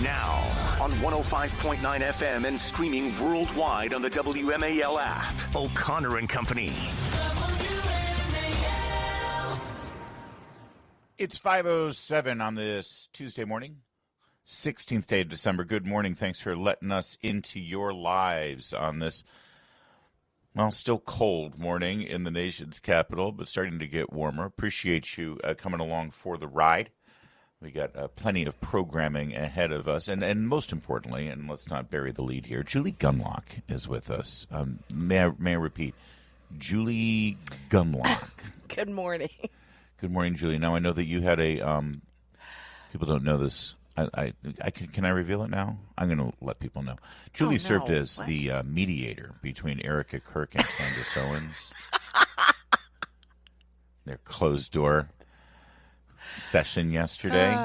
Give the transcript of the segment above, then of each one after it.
Now, on 105.9 FM and streaming worldwide on the WMAL app. O'Connor and Company. It's 5:07 on this Tuesday morning, 16th day of December. Good morning. Thanks for letting us into your lives on this, well, still cold morning in the nation's capital, but starting to get warmer. Appreciate you coming along for the ride. We got plenty of programming ahead of us. And most importantly, and let's not bury the lead here, Julie Gunlock is with us. May I repeat, Julie Gunlock. Good morning. Good morning, Julie. Now, I know that you had a, people don't know this. Can I reveal it now? I'm going to let people know. Julie served as the mediator between Erica Kirk and Candace Owens. Their closed-door session yesterday.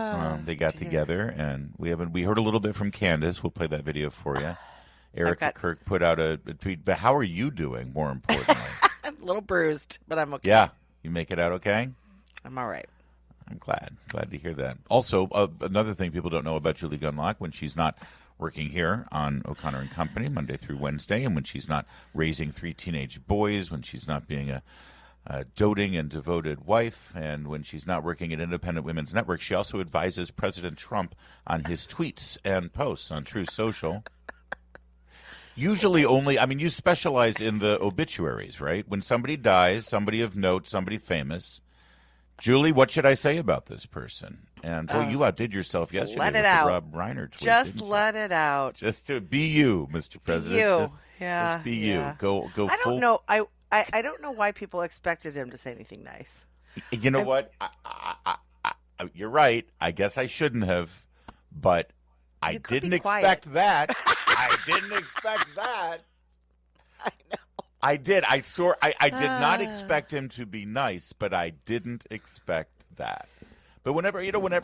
They got together, and we heard a little bit from Candace. We'll play that video for you. Erica Kirk put out a tweet. But how are you doing, more importantly? A little bruised, but I'm okay. Yeah. You make it out okay? I'm all right. I'm glad to hear that. Also, another thing people don't know about Julie Gunlock, when she's not working here on O'Connor and Company Monday through Wednesday, and when she's not raising 3 teenage boys, when she's not being a doting and devoted wife, and when she's not working at Independent Women's Network, she also advises President Trump on his tweets and posts on True Social. Usually you specialize in the obituaries, right? When somebody dies, somebody of note, somebody famous. Julie, what should I say about this person? And you outdid yourself yesterday with the Rob Reiner tweet. Just let it out. Just to be you, Mr. President. Be you. Just be you. Go. I don't know. I don't know why people expected him to say anything nice. You know what? You're right. I guess I shouldn't have, but I didn't expect that. I didn't expect that. I know. I did. I did not expect him to be nice, but I didn't expect that. But whenever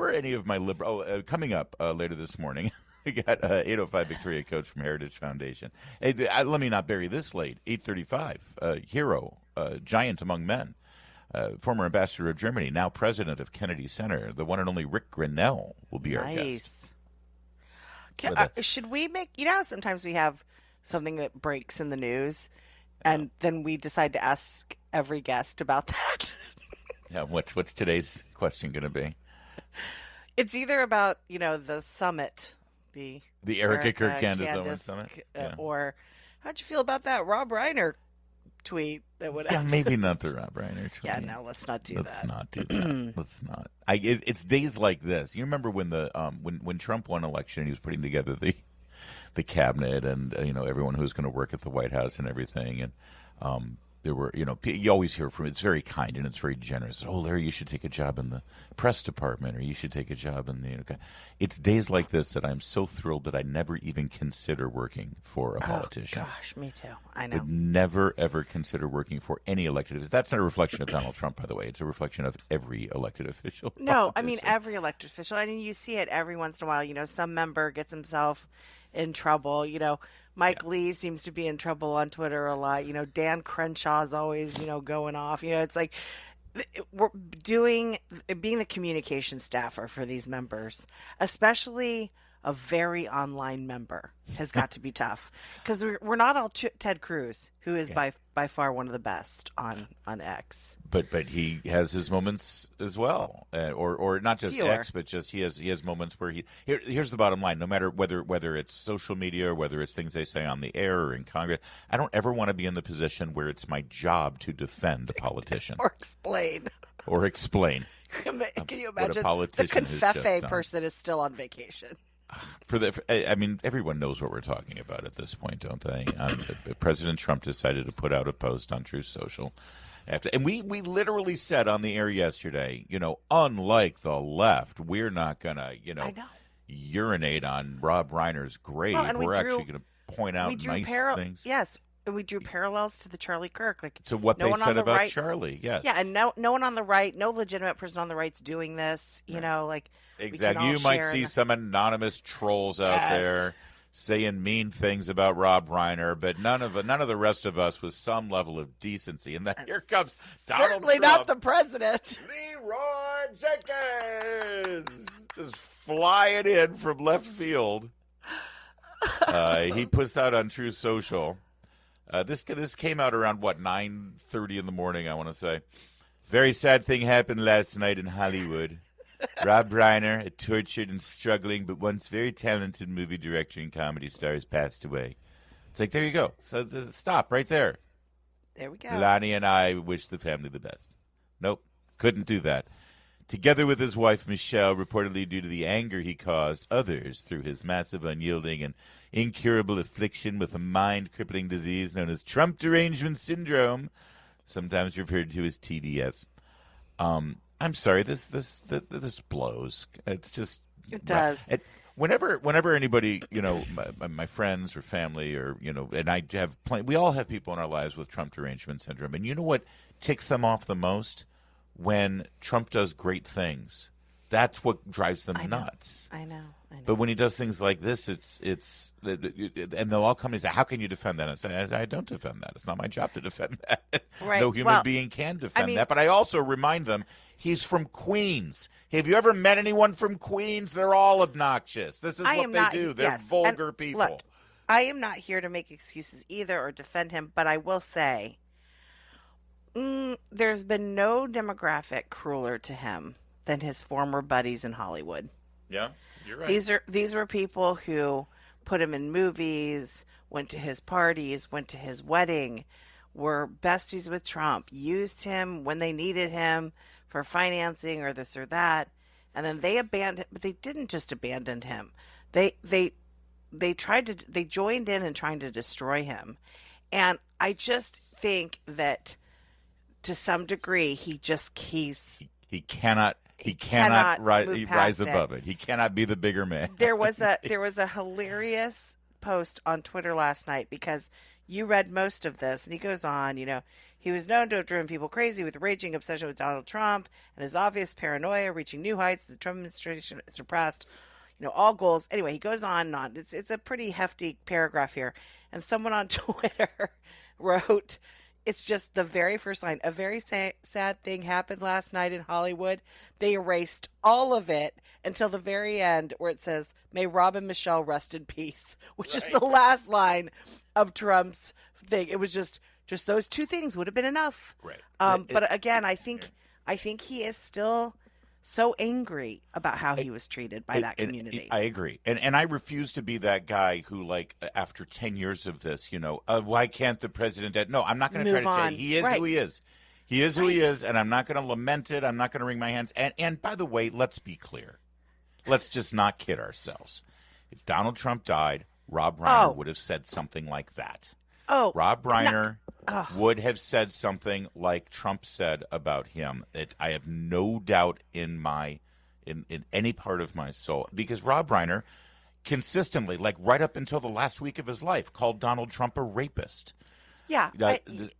any of my liberal coming up later this morning, we got 8:05 Victoria Coach from Heritage Foundation. Hey, let me not bury this late. 8:35. Hero, giant among men, former ambassador of Germany, now president of Kennedy Center. The one and only Rick Grinnell will be our guest. Should we make? You know how sometimes we have something that breaks in the news. And then we decide to ask every guest about that. Yeah, what's today's question going to be? It's either about, the summit, the Erica Kirk Candace Owens summit, or how'd you feel about that Rob Reiner tweet that would? Yeah, maybe not the Rob Reiner tweet. Yeah, no, let's not do that. Let's not do that. Let's not. It's days like this. You remember when when Trump won election and he was putting together the cabinet and everyone who's going to work at the White House and everything, and there were you always hear from, it's very kind and it's very generous. Oh, Larry, you should take a job in the press department, or you should take a job in the. It's days like this that I'm so thrilled that I never even consider working for a politician. Oh, gosh, me too. I know. Would never ever consider working for any elected official. That's not a reflection of Donald Trump, by the way. It's a reflection of every elected official. No, I mean every elected official. I mean, you see it every once in a while. Some member gets himself in trouble. Mike Lee seems to be in trouble on Twitter a lot. Dan Crenshaw's always, going off. It's like we're being the communication staffer for these members, especially a very online member, has got to be tough, because we're not all Ted Cruz, who is by far one of the best on X. But he has his moments as well, or not just Fewer. X, but just he has moments where here's the bottom line: no matter whether it's social media or whether it's things they say on the air or in Congress, I don't ever want to be in the position where it's my job to defend a politician or explain. Can you imagine the confefe person is still on vacation? Everyone knows what we're talking about at this point, don't they? President Trump decided to put out a post on True Social. And we literally said on the air yesterday, unlike the left, we're not going to, urinate on Rob Reiner's grave. Well, we're actually going to point out nice things. Yes. And we drew parallels to the Charlie Kirk, to what they said about Charlie. Yes. Yeah, and no one on the right, no legitimate person on the right's doing this. Exactly. You might see some anonymous trolls out there saying mean things about Rob Reiner, but none of the rest of us with some level of decency. And then here comes Donald Trump. Certainly not the president. Leroy Jenkins, just flying in from left field. He puts out on True Social. This came out around, 9:30 in the morning, I want to say. Very sad thing happened last night in Hollywood. Rob Reiner, a tortured and struggling but once very talented movie director and comedy star, has passed away. It's like, there you go. So stop right there. There we go. Lonnie and I wish the family the best. Nope, couldn't do that. Together with his wife, Michelle, reportedly due to the anger he caused others through his massive, unyielding, and incurable affliction with a mind-crippling disease known as Trump Derangement Syndrome, sometimes referred to as TDS. I'm sorry, this blows. It's just... It does. Whenever anybody, my friends or family or, and I have we all have people in our lives with Trump Derangement Syndrome. And you know what ticks them off the most? When Trump does great things. That's what drives them nuts. I know. But when he does things like this, and they'll all come and say, how can you defend that? And I don't defend that. It's not my job to defend that. Right. No human being can defend that. But I also remind them, he's from Queens. Have you ever met anyone from Queens? They're all obnoxious. This is what they do. They're vulgar people. Look, I am not here to make excuses either or defend him, but I will say, there's been no demographic crueler to him than his former buddies in Hollywood. Yeah, you're right. These were people who put him in movies, went to his parties, went to his wedding, were besties with Trump, used him when they needed him for financing or this or that, and then they abandoned. But they didn't just abandon him. They joined in and trying to destroy him, and I just think that, to some degree, he cannot rise above it. He cannot be the bigger man. There was a hilarious post on Twitter last night, because you read most of this, and he goes on, he was known to have driven people crazy with a raging obsession with Donald Trump and his obvious paranoia, reaching new heights as the Trump administration surpassed, all goals. Anyway, he goes on and on. It's a pretty hefty paragraph here, and someone on Twitter wrote, it's just the very first line. A very sad thing happened last night in Hollywood. They erased all of it until the very end, where it says, "May Rob and Michelle rest in peace," which is the last line of Trump's thing. It was just those two things would have been enough. Right. But again, I think he is still so angry about how he was treated by that community. I agree. And I refuse to be that guy who, after 10 years of this, why can't the president... No, I'm not going to try to say he is who he is. He is who he is, and I'm not going to lament it. I'm not going to wring my hands. And by the way, let's be clear. Let's just not kid ourselves. If Donald Trump died, Rob Reiner would have said something like that. Rob Reiner would have said something like Trump said about him. I have no doubt in any part of my soul, because Rob Reiner consistently, right up until the last week of his life, called Donald Trump a rapist. Yeah,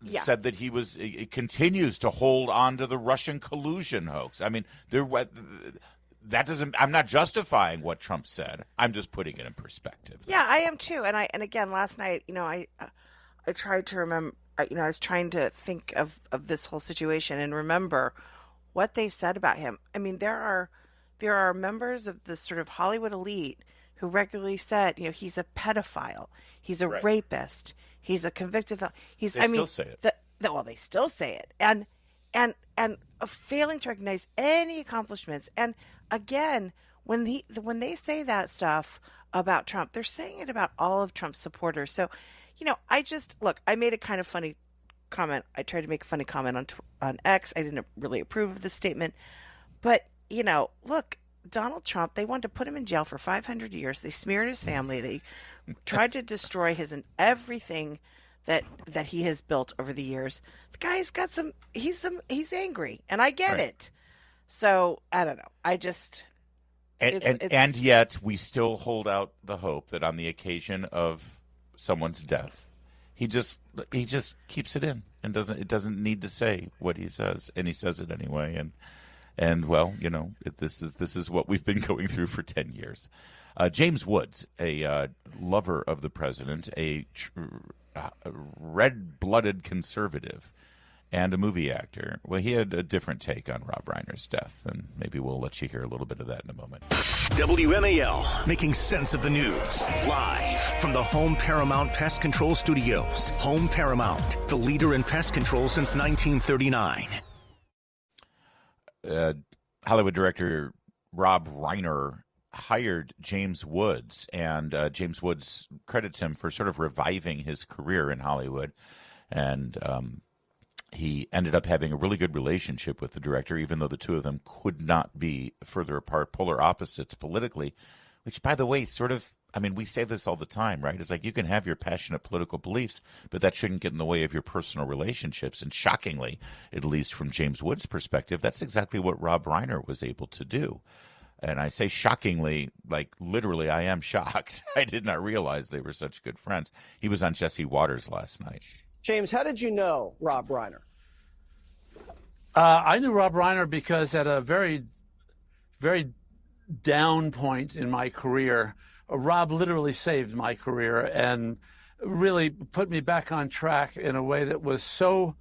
said that he continues to hold on to the Russian collusion hoax. I mean, that doesn't. I'm not justifying what Trump said. I'm just putting it in perspective. Yeah, I am too. And again, last night, I tried to remember. I was trying to think of this whole situation and remember what they said about him. I mean, there are members of this sort of Hollywood elite who regularly said, he's a pedophile, he's a rapist, he's a convicted. They still say it. They still say it, and failing to recognize any accomplishments. And again, when they say that stuff about Trump, they're saying it about all of Trump's supporters. So, I made a kind of funny comment. I tried to make a funny comment on X. I didn't really approve of the statement, but look, Donald Trump, they wanted to put him in jail for 500 years. They smeared his family. They tried to destroy everything that he has built over the years. The guy's got he's angry, and I get it. So I don't know. I just and yet we still hold out the hope that on the occasion of someone's death, he just keeps it in and doesn't need to say what he says, and he says it anyway. And well, this is what we've been going through for 10 years. James Woods, a lover of the president, a red-blooded conservative, and a movie actor. Well, he had a different take on Rob Reiner's death, and maybe we'll let you hear a little bit of that in a moment. WMAL, making sense of the news. Live from the Home Paramount Pest Control Studios. Home Paramount, the leader in pest control since 1939. Hollywood director Rob Reiner hired James Woods, and James Woods credits him for sort of reviving his career in Hollywood. And he ended up having a really good relationship with the director, even though the two of them could not be further apart, polar opposites politically, which, by the way, sort of, I mean, we say this all the time, right? It's like you can have your passionate political beliefs, but that shouldn't get in the way of your personal relationships. And shockingly, at least from James Woods' perspective, that's exactly what Rob Reiner was able to do. And I say shockingly, like literally, I am shocked. I did not realize they were such good friends. He was on Jesse Waters last night. James, how did you know Rob Reiner? I knew Rob Reiner because at a very, very down point in my career, Rob literally saved my career and really put me back on track in a way that was so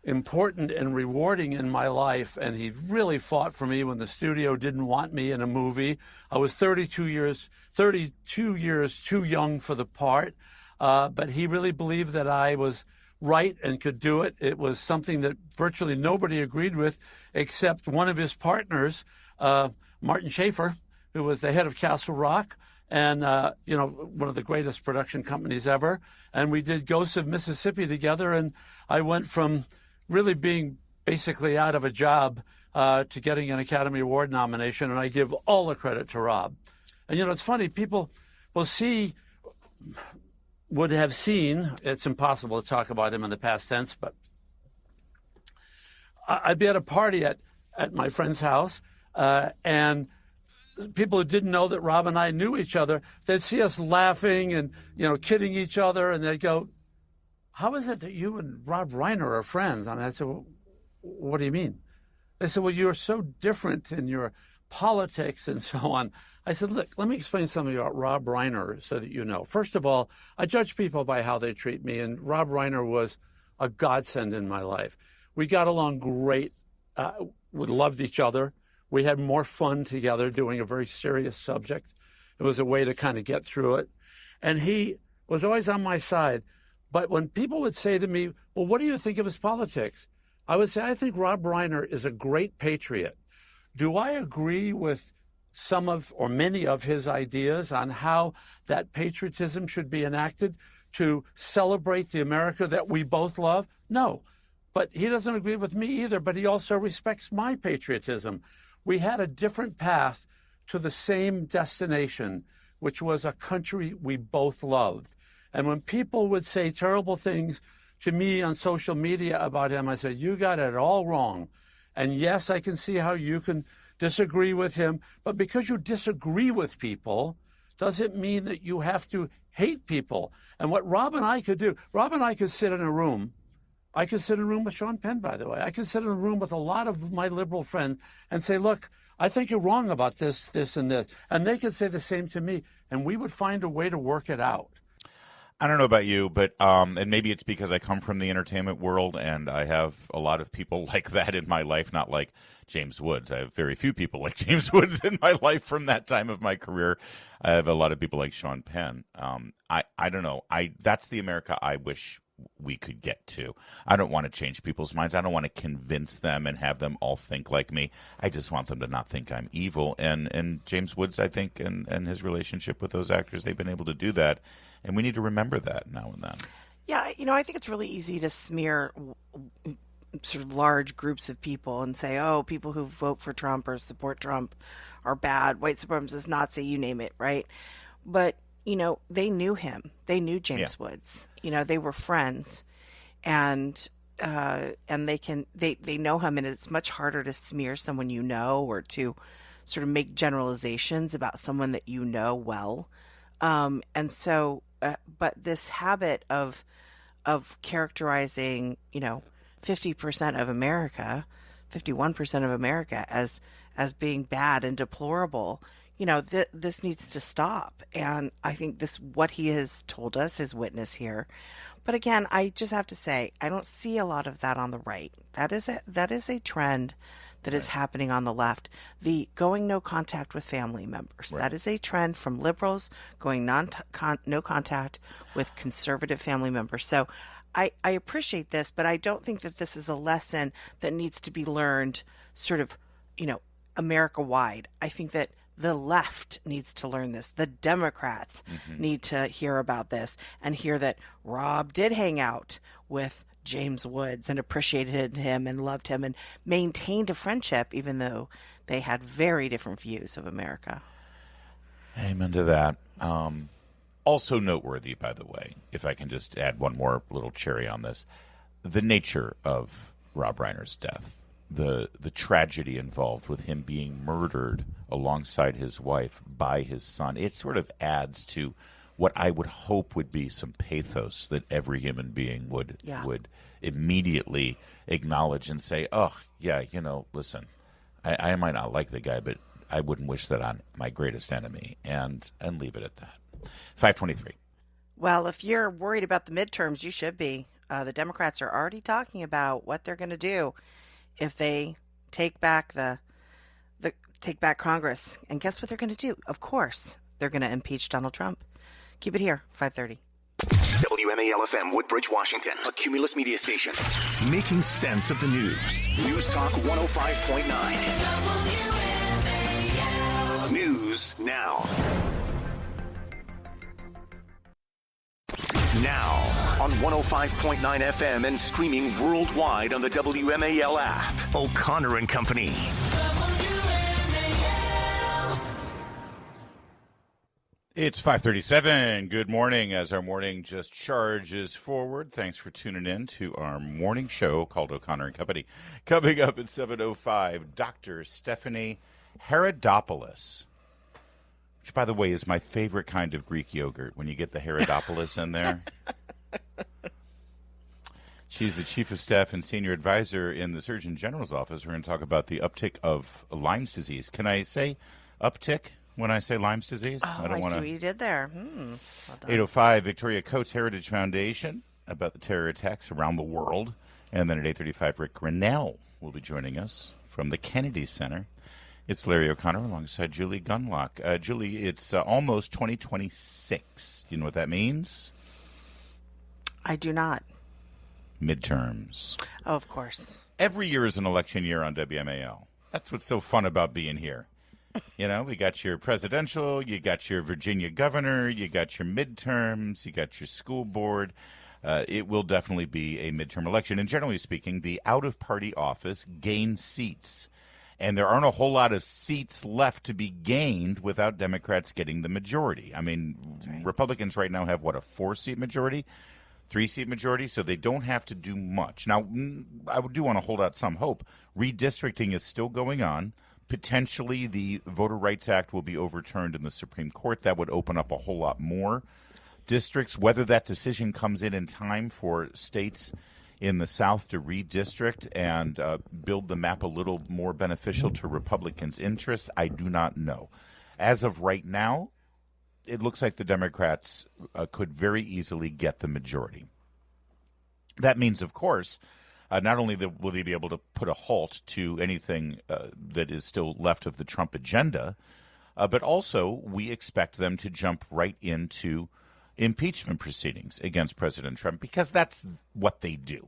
important and rewarding in my life. And he really fought for me when the studio didn't want me in a movie. I was 32 years too young for the part, but he really believed that I was right and could do it. It was something that virtually nobody agreed with except one of his partners, Martin Schaefer, who was the head of Castle Rock and, one of the greatest production companies ever. And we did Ghosts of Mississippi together, and I went from really being basically out of a job to getting an Academy Award nomination, and I give all the credit to Rob. And, it's funny, people would have seen, it's impossible to talk about him in the past tense, but I'd be at a party at my friend's house, and people who didn't know that Rob and I knew each other, they'd see us laughing and, kidding each other, and they'd go, "How is it that you and Rob Reiner are friends?" And I said, "Well, what do you mean?" They said, "Well, you're so different in your politics and so on." I said, "Look, let me explain something about Rob Reiner so that you know. First of all, I judge people by how they treat me, and Rob Reiner was a godsend in my life. We got along great. We loved each other. We had more fun together doing a very serious subject. It was a way to kind of get through it. And he was always on my side. But when people would say to me, "Well, what do you think of his politics?" I would say, "I think Rob Reiner is a great patriot." Do I agree with some of or many of his ideas on how that patriotism should be enacted to celebrate the America that we both love? No. But he doesn't agree with me either, but he also respects my patriotism. We had a different path to the same destination, which was a country we both loved. And when people would say terrible things to me on social media about him, I said, "You got it all wrong. And yes, I can see how you can disagree with him, but because you disagree with people doesn't mean that you have to hate people." And what Rob and I could do, Rob and I could sit in a room. I could sit in a room with Sean Penn, by the way. I could sit in a room with a lot of my liberal friends and say, "Look, I think you're wrong about this, this, and this." And they could say the same to me, and we would find a way to work it out. I don't know about you, but and maybe it's because I come from the entertainment world and I have a lot of people like that in my life, not like James Woods. I have very few people like James Woods in my life from that time of my career. I have a lot of people like Sean Penn. I don't know. That's the America I wish we could get to. I don't want to change people's minds. I don't want to convince them and have them all think like me. I just want them to not think I'm evil. And James Woods, I think, and his relationship with those actors, they've been able to do that. And we need to remember that now and then. Yeah, I think it's really easy to smear sort of large groups of people and say, "Oh, people who vote for Trump or support Trump are bad, white supremacists, Nazi, you name it," right? But they knew him. They knew James Woods. They were friends, and they know him, and it's much harder to smear someone or to sort of make generalizations about someone that you know well. And so, but this habit of characterizing 50% of America, 51% of America as being bad and deplorable, this needs to stop. And I think what he has told us, his witness here. But again, I just have to say, I don't see a lot of that on the right. That is a trend that is happening on the left. The going no contact with family members. Right. That is a trend from liberals going no contact with conservative family members. So I appreciate this, but I don't think that this is a lesson that needs to be learned sort of, America-wide. I think that the left needs to learn this. The Democrats need to hear about this and hear that Rob did hang out with James Woods and appreciated him and loved him and maintained a friendship, even though they had very different views of America. Amen to that. Also noteworthy, by the way, if I can just add one more little cherry on this, the nature of Rob Reiner's death, the tragedy involved with him being murdered alongside his wife by his son, it sort of adds to what I would hope would be some pathos that every human being would immediately acknowledge and say, oh, yeah, listen, I might not like the guy, but I wouldn't wish that on my greatest enemy, and leave it at that. 523. Well, if you're worried about the midterms, you should be. The Democrats are already talking about what they're going to do if they take back take back Congress. And guess what they're going to do? Of course, they're going to impeach Donald Trump. Keep it here, 530. WMAL-FM Woodbridge, Washington, a Cumulus media station. Making sense of the news. News Talk 105.9. News now. Now on 105.9 FM and streaming worldwide on the WMAL app. O'Connor and Company. It's 5:37. Good morning as our morning just charges forward. Thanks for tuning in to our morning show called O'Connor and Company. Coming up at 7:05, Dr. Stephanie Herodopoulos, which, by the way, is my favorite kind of Greek yogurt when you get the Herodopoulos in there. She's the chief of staff and senior advisor in the Surgeon General's office. We're going to talk about the uptick of Lyme's disease. Can I say uptick when I say Lyme's disease? Oh, I see what you did there. Well done. 8:05, Victoria Coates Heritage Foundation about the terror attacks around the world. And then at 8:35, Rick Grinnell will be joining us from the Kennedy Center. It's Larry O'Connor alongside Julie Gunlock. Julie, it's almost 2026. Do you know what that means? I do not. Midterms. Oh, of course. Every year is an election year on WMAL. That's what's so fun about being here. We got your presidential, you got your Virginia governor, you got your midterms, you got your school board. It will definitely be a midterm election. And generally speaking, the out-of-party office gains seats. And there aren't a whole lot of seats left to be gained without Democrats getting the majority. I mean, right. Republicans right now have, a 4-seat majority? 3-seat majority, so they don't have to do much. Now, I do want to hold out some hope. Redistricting is still going on. Potentially, the Voter Rights Act will be overturned in the Supreme Court. That would open up a whole lot more districts. Whether that decision comes in time for states in the South to redistrict and build the map a little more beneficial to Republicans' interests, I do not know. As of right now, it looks like the Democrats could very easily get the majority. That means, of course, not only will they be able to put a halt to anything that is still left of the Trump agenda, but also we expect them to jump right into impeachment proceedings against President Trump, because that's what they do.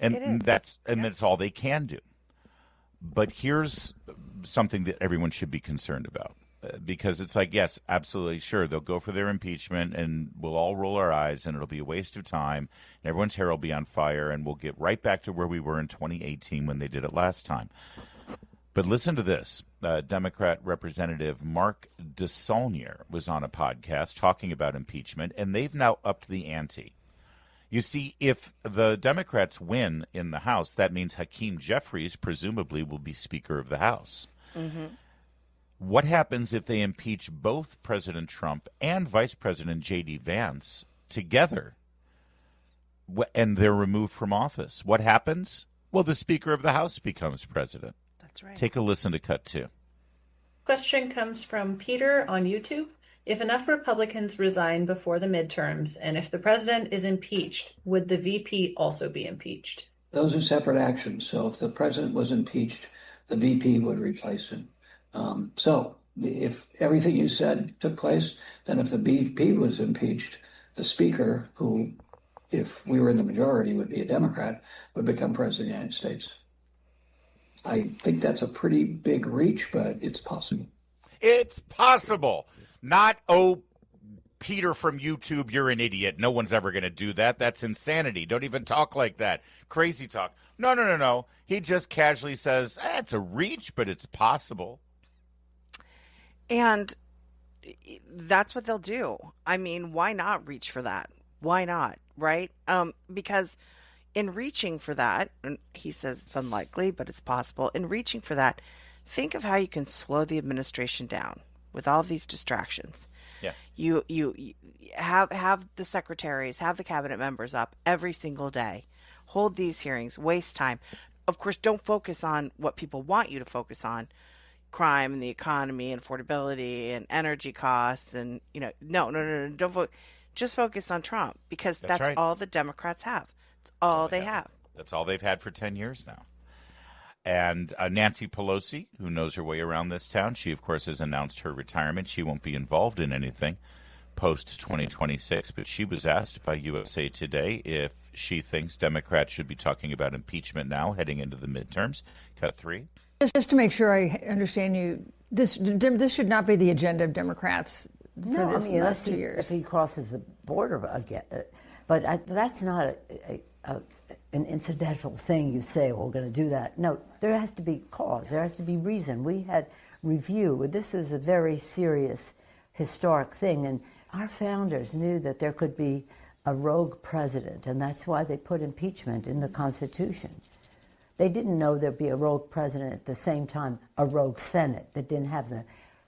And that's all they can do. But here's something that everyone should be concerned about. Because it's like, yes, absolutely, sure, they'll go for their impeachment and we'll all roll our eyes and it'll be a waste of time and everyone's hair will be on fire and we'll get right back to where we were in 2018 when they did it last time. But listen to this. Democrat Representative Mark DeSaulnier was on a podcast talking about impeachment, and they've now upped the ante. You see, if the Democrats win in the House, that means Hakeem Jeffries presumably will be Speaker of the House. Mm-hmm. What happens if they impeach both President Trump and Vice President J.D. Vance together and they're removed from office? What happens? Well, the Speaker of the House becomes president. That's right. Take a listen to Cut 2. Question comes from Peter on YouTube. If enough Republicans resign before the midterms, and if the president is impeached, would the VP also be impeached? Those are separate actions. So if the president was impeached, the VP would replace him. So if everything you said took place, then if the VP was impeached, the speaker, who, if we were in the majority, would be a Democrat, would become president of the United States. I think that's a pretty big reach, but it's possible. It's possible. Not, Peter from YouTube, you're an idiot. No one's ever going to do that. That's insanity. Don't even talk like that. Crazy talk. No. He just casually says, it's a reach, but it's possible. And that's what they'll do. I mean, why not reach for that? Why not, right? Because in reaching for that, and he says it's unlikely, but it's possible. In reaching for that, think of how you can slow the administration down with all these distractions. Yeah. You have the secretaries, have the cabinet members up every single day. Hold these hearings, waste time. Of course, don't focus on what people want you to focus on. Crime and the economy and affordability and energy costs and, no. Don't just focus on Trump because that's right. all the Democrats have. It's all they have. That's all they've had for 10 years now. And Nancy Pelosi, who knows her way around this town, she, of course, has announced her retirement. She won't be involved in anything post-2026, but she was asked by USA Today if she thinks Democrats should be talking about impeachment now heading into the midterms. Cut 3. Just to make sure I understand you, this should not be the agenda of Democrats for this last 2 years. If he crosses the border again. But that's not an incidental thing you say, we're going to do that. No, there has to be cause. There has to be reason. We had review. This was a very serious, historic thing. And our founders knew that there could be a rogue president, and that's why they put impeachment in the Constitution. They didn't know there'd be a rogue president at the same time, a rogue Senate that didn't have the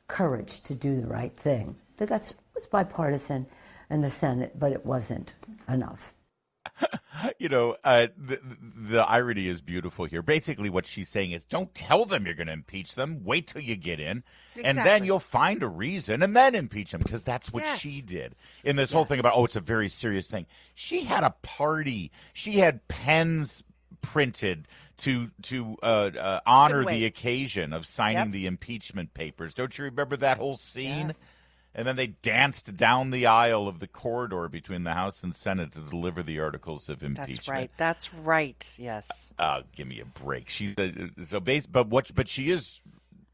courage to do the right thing. It was bipartisan in the Senate, but it wasn't enough. The irony is beautiful here. Basically, what she's saying is don't tell them you're going to impeach them. Wait till you get in, and then you'll find a reason, and then impeach them, because that's what she did in this whole thing about, it's a very serious thing. She had a party. She had pens printed to honor the occasion of signing the impeachment papers. Don't you remember that whole scene? Yes. And then they danced down the aisle of the corridor between the House and Senate to deliver the articles of impeachment. That's right. Yes. Give me a break. But she is,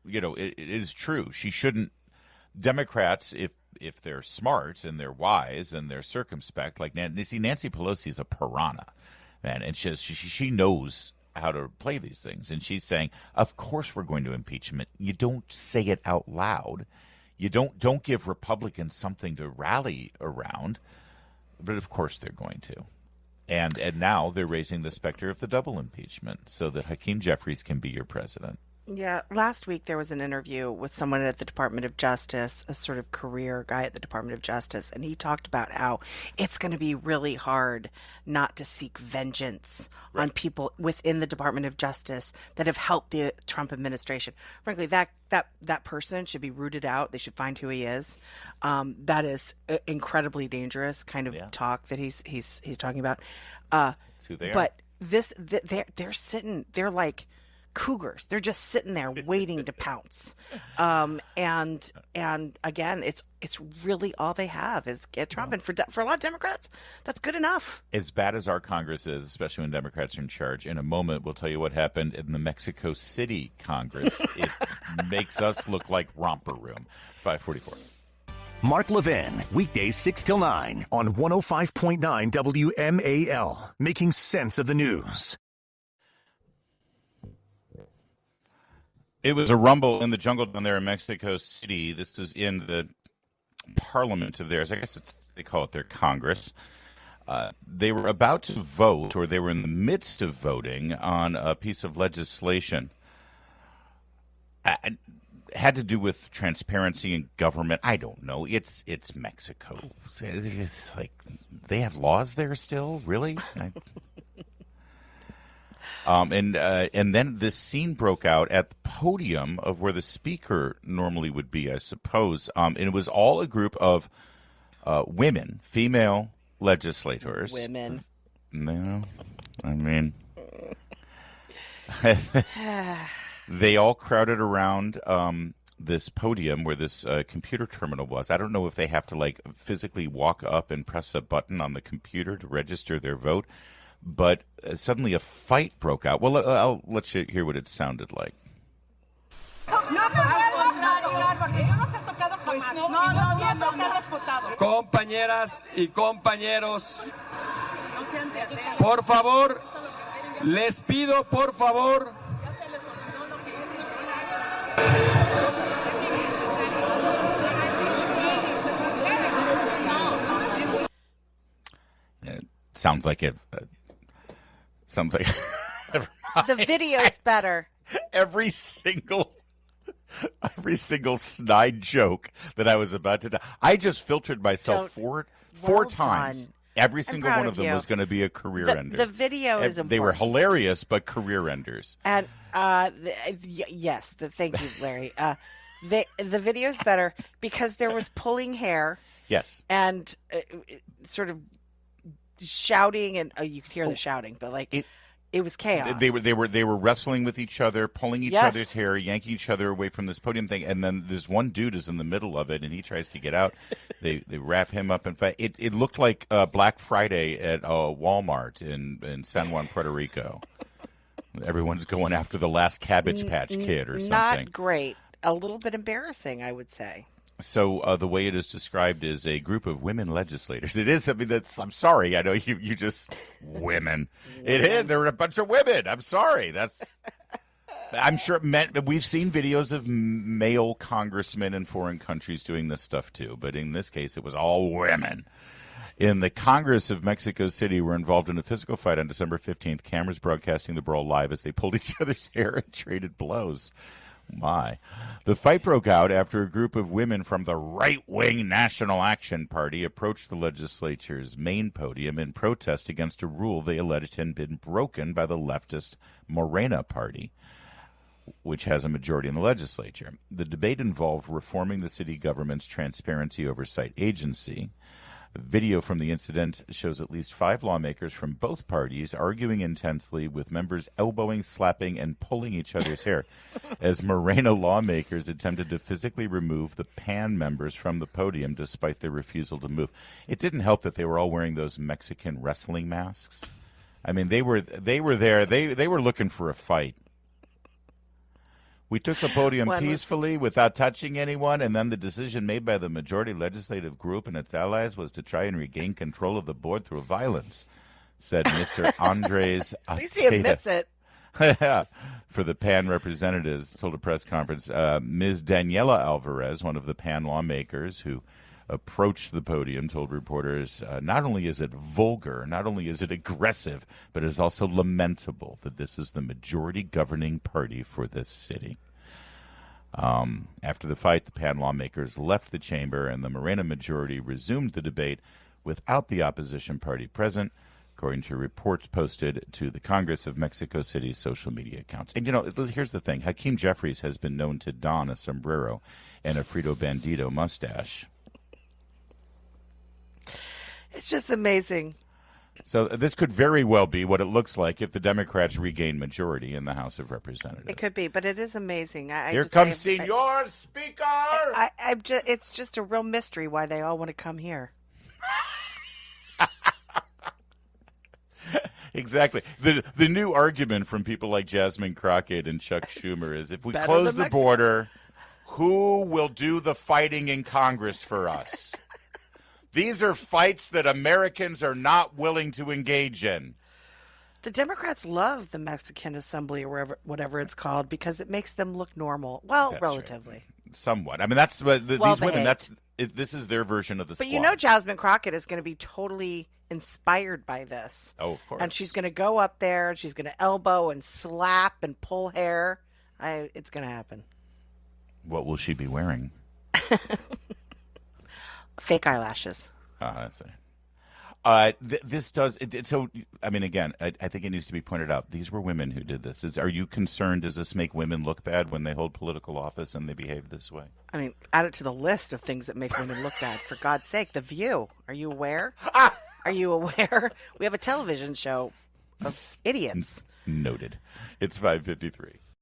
it is true. She shouldn't. Democrats, if they're smart and they're wise and they're circumspect, like Nancy Pelosi is a piranha, man, and she knows how to play these things, and she's saying, of course we're going to impeachment. You don't say it out loud. You don't give Republicans something to rally around, but of course they're going to. And now they're raising the specter of the double impeachment so that Hakeem Jeffries can be your president. Yeah, last week there was an interview with someone at the Department of Justice, a sort of career guy at the Department of Justice, and he talked about how it's going to be really hard not to seek vengeance on people within the Department of Justice that have helped the Trump administration. Frankly, that person should be rooted out. They should find who he is. That is incredibly dangerous kind of talk that he's talking about. That's who they are. But they're sitting, they're like cougars. They're just sitting there waiting to pounce. And again, it's really all they have is get Trump. And for a lot of Democrats, that's good enough. As bad as our Congress is, especially when Democrats are in charge, in a moment we'll tell you what happened in the Mexico City Congress. It makes us look like romper room. 544. Mark Levin, weekdays 6 till 9 on 105.9 WMAL, making sense of the news. It was a rumble in the jungle down there in Mexico City. This is in the parliament of theirs. I guess they call it their Congress. They were about to vote, or they were in the midst of voting on a piece of legislation. Had to do with transparency in government. I don't know. It's Mexico. It's like they have laws there still? Really? And then this scene broke out at the podium of where the speaker normally would be, I suppose. And it was all a group of women, female legislators. Women. No, I mean, they all crowded around this podium where this computer terminal was. I don't know if they have to like physically walk up and press a button on the computer to register their vote, but suddenly a fight broke out. Well, I'll let you hear what it sounded like. Compañeras y compañeros, por favor, les pido por favor. Sounds like it. Sounds like the video's better. Every single snide joke that I was about to. I just filtered myself four times. Done. Every single one of them was going to be a career ender. The video is important. They were hilarious, but career enders. And yes, thank you, Larry. The video's better because there was pulling hair. Yes. And sort of shouting, and you could hear the shouting, but like it was chaos. They were wrestling with each other, pulling each other's hair, yanking each other away from this podium thing, and then this one dude is in the middle of it, and he tries to get out. They wrap him up in fact. It looked like Black Friday at Walmart in San Juan, Puerto Rico. Everyone's going after the last Cabbage Patch Kid or something. Not great. A little bit embarrassing, I would say. So the way it is described is a group of women legislators. It is. I mean, I'm sorry. I know you just women. It is. There were a bunch of women. I'm sorry. I'm sure we've seen videos of male congressmen in foreign countries doing this stuff too. But in this case, it was all women. In the Congress of Mexico City were involved in a physical fight on December 15th. Cameras broadcasting the brawl live as they pulled each other's hair and traded blows. My. The fight broke out after a group of women from the right-wing National Action Party approached the legislature's main podium in protest against a rule they alleged had been broken by the leftist Morena Party, which has a majority in the legislature. The debate involved reforming the city government's Transparency Oversight Agency. A video from the incident shows at least 5 lawmakers from both parties arguing intensely, with members elbowing, slapping, and pulling each other's hair as Morena lawmakers attempted to physically remove the PAN members from the podium despite their refusal to move. It didn't help that they were all wearing those Mexican wrestling masks. I mean, they were there. They were looking for a fight. We took the podium peacefully without touching anyone, and then the decision made by the majority legislative group and its allies was to try and regain control of the board through violence, said Mr. Andres At least he admits it. For the PAN representatives, told a press conference. Ms. Daniela Alvarez, one of the PAN lawmakers who approached the podium, told reporters, not only is it vulgar, not only is it aggressive, but it is also lamentable that this is the majority governing party for this city. After the fight, the PAN lawmakers left the chamber, and the Morena majority resumed the debate without the opposition party present, according to reports posted to the Congress of Mexico City's social media accounts. And, here's the thing. Hakeem Jeffries has been known to don a sombrero and a Frito Bandito mustache. It's just amazing. So this could very well be what it looks like if the Democrats regain majority in the House of Representatives. It could be, but it is amazing. Here comes Senor Speaker! It's just a real mystery why they all want to come here. Exactly. The new argument from people like Jasmine Crockett and Chuck Schumer is, if we close the border, who will do the fighting in Congress for us? These are fights that Americans are not willing to engage in. The Democrats love the Mexican Assembly or whatever it's called because it makes them look normal. Well, that's relatively. Right. Somewhat. I mean, that's what these women, this is their version of the squad. But Jasmine Crockett is going to be totally inspired by this. Oh, of course. And she's going to go up there and she's going to elbow and slap and pull hair. It's going to happen. What will she be wearing? Fake eyelashes. That's it. This does so. I mean, again, I think it needs to be pointed out. These were women who did this. Are you concerned? Does this make women look bad when they hold political office and they behave this way? I mean, add it to the list of things that make women look bad. For God's sake, The View. Are you aware? Are you aware? We have a television show of idiots. Noted. It's 5:53.